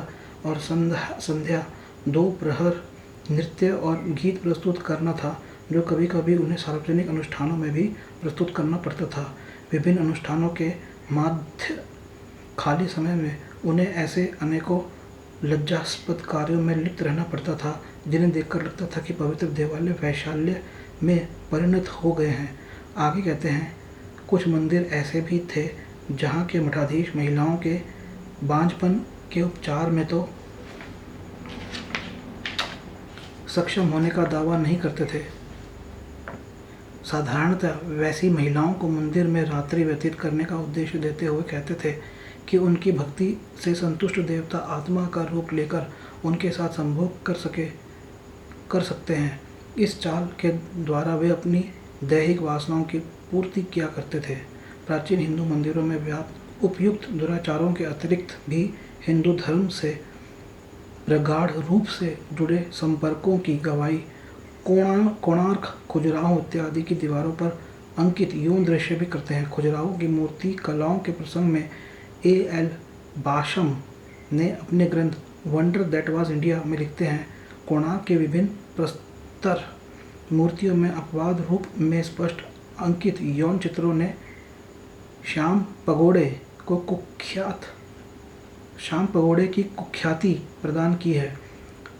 और संध्या 2 प्रहर नृत्य और गीत प्रस्तुत करना था, जो कभी कभी उन्हें सार्वजनिक अनुष्ठानों में भी प्रस्तुत करना पड़ता था। विभिन्न अनुष्ठानों के माध्य खाली समय में उन्हें ऐसे अनेकों लज्जास्पद कार्यों में लिप्त रहना पड़ता था, जिन्हें देखकर लगता था कि पवित्र देवालय वैशाल्य में परिणत हो गए हैं। आगे कहते हैं, कुछ मंदिर ऐसे भी थे जहाँ के मठाधीश महिलाओं के बांझपन के उपचार में तो सक्षम होने का दावा नहीं करते थे। साधारणतः वैसी महिलाओं को मंदिर में रात्रि व्यतीत करने का उद्देश्य देते हुए कहते थे कि उनकी भक्ति से संतुष्ट देवता आत्मा का रूप लेकर उनके साथ संभोग कर सकते हैं। इस चाल के द्वारा वे अपनी दैहिक वासनाओं की पूर्ति किया करते थे। प्राचीन हिंदू मंदिरों में व्याप्त उपयुक्त दुराचारों के अतिरिक्त भी हिंदू धर्म से प्रगाढ़ रूप से जुड़े संपर्कों की गवाही कोणार्क, खजुराहो इत्यादि की दीवारों पर अंकित यौन दृश्य भी करते हैं। खजुराहो की मूर्ति कलाओं के प्रसंग में A.L. बाशम ने अपने ग्रंथ वंडर दैट वाज इंडिया में लिखते हैं, कोणार्क के विभिन्न प्रस्तर मूर्तियों में अपवाद रूप में स्पष्ट अंकित यौन चित्रों ने श्याम पगोड़े की कुख्याति प्रदान की है।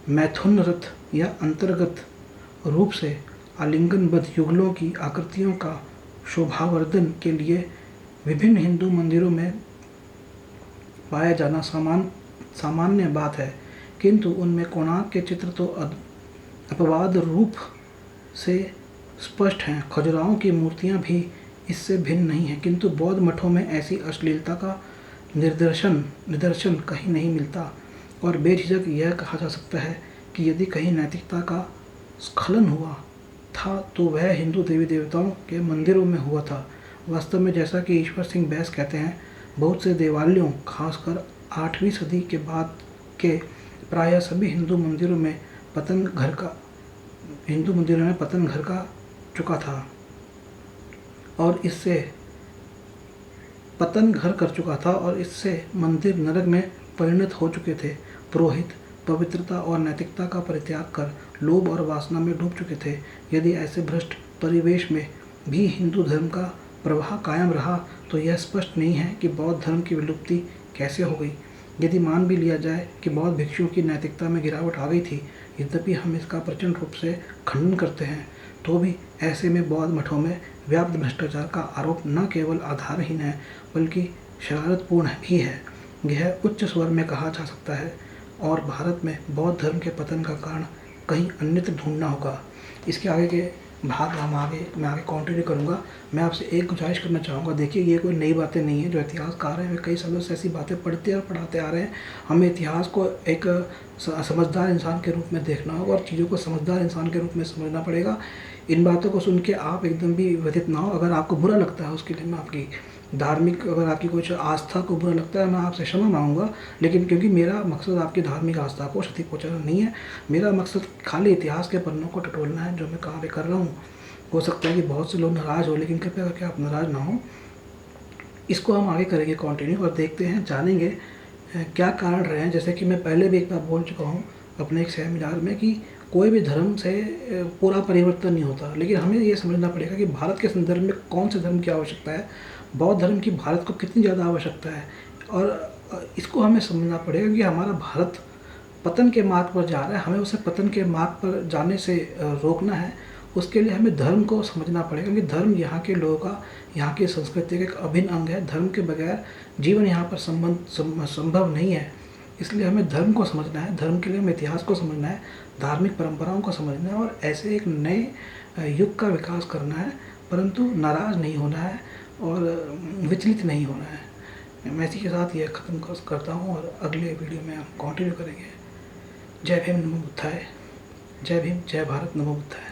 मैथुन रथ या अंतर्गत रूप से आलिंगनबद्ध युगलों की आकृतियों का शोभावर्धन के लिए विभिन्न हिंदू मंदिरों में पाया जाना सामान्य बात है, किंतु उनमें कोणार्क के चित्र तो अपवाद रूप से स्पष्ट हैं। खजुराहो की मूर्तियां भी इससे भिन्न नहीं हैं, किंतु बौद्ध मठों में ऐसी अश्लीलता का निदर्शन कहीं नहीं मिलता और बेझिझक यह कहा जा सकता है कि यदि कहीं नैतिकता का स्खलन हुआ था तो वह हिंदू देवी देवताओं के मंदिरों में हुआ था। वास्तव में जैसा कि ईश्वर सिंह बैस कहते हैं, बहुत से देवालयों, खासकर 8वीं सदी के बाद के प्रायः सभी हिंदू मंदिरों में पतन घर का चुका था और इससे मंदिर नरक में परिणत हो चुके थे। पुरोहित पवित्रता और नैतिकता का परित्याग कर लोभ और वासना में डूब चुके थे। यदि ऐसे भ्रष्ट परिवेश में भी हिंदू धर्म का प्रवाह कायम रहा तो यह स्पष्ट नहीं है कि बौद्ध धर्म की विलुप्ति कैसे हो गई। यदि मान भी लिया जाए कि बौद्ध भिक्षुओं की नैतिकता में गिरावट आ गई थी, यद्यपि हम इसका प्रचंड रूप से खंडन करते हैं, तो भी ऐसे में बौद्ध मठों में व्याप्त भ्रष्टाचार का आरोप न केवल आधारहीन है बल्कि शरारतपूर्ण भी है। यह उच्च स्वर में कहा जा सकता है और भारत में बौद्ध धर्म के पतन का कारण कहीं अन्यत्र ढूंढना होगा। इसके आगे के भाग मैं आगे कंटिन्यू करूँगा। मैं आपसे एक गुजारिश करना चाहूँगा, देखिए ये कोई नई बातें नहीं है। जो इतिहासकार हैं वे कई सालों से ऐसी बातें पढ़ते और पढ़ाते आ रहे हैं। हमें इतिहास को एक समझदार इंसान के रूप में देखना होगा और चीज़ों को समझदार इंसान के रूप में समझना पड़ेगा। इन बातों को सुन के आप एकदम भी व्यथित ना हो। अगर आपको बुरा लगता है उसके लिए मैं आपकी धार्मिक, अगर आपकी कुछ आस्था को बुरा लगता है, मैं आपसे क्षमा मांगूंगा। लेकिन क्योंकि मेरा मकसद आपकी धार्मिक आस्था को क्षति पहुँचाना नहीं है, मेरा मकसद खाली इतिहास के पन्नों को टटोलना है, जो मैं कार्य कर रहा हूँ। हो सकता है कि बहुत से लोग नाराज़ हो, लेकिन कृपया करके आप नाराज़ ना हो। इसको हम आगे करेंगे कंटिन्यू और देखते हैं, जानेंगे क्या कारण रहे हैं। जैसे कि मैं पहले भी एक बार बोल चुका हूँ अपने एक सेमिनार में कि कोई भी धर्म से पूरा परिवर्तन नहीं होता, लेकिन हमें ये समझना पड़ेगा कि भारत के संदर्भ में कौन से धर्म की आवश्यकता है, बौद्ध धर्म की भारत को कितनी ज़्यादा आवश्यकता है। और इसको हमें समझना पड़ेगा कि हमारा भारत पतन के मार्ग पर जा रहा है, हमें उसे पतन के मार्ग पर जाने से रोकना है। उसके लिए हमें धर्म को समझना पड़ेगा कि धर्म यहाँ के लोगों का, यहाँ की संस्कृति का एक अभिन्न अंग है। धर्म के बगैर जीवन यहाँ पर संभव नहीं है। इसलिए हमें धर्म को समझना है, धर्म के लिए हमें इतिहास को समझना है, धार्मिक परंपराओं को समझना है और ऐसे एक नए युग का विकास करना है। परंतु नाराज़ नहीं होना है और विचलित नहीं होना है। मैं इसी के साथ यह ख़त्म करता हूँ और अगले वीडियो में हम कंटिन्यू करेंगे। जय भीम, नमो बुद्धाय। जय भीम, जय भारत, नमो बुद्धाय।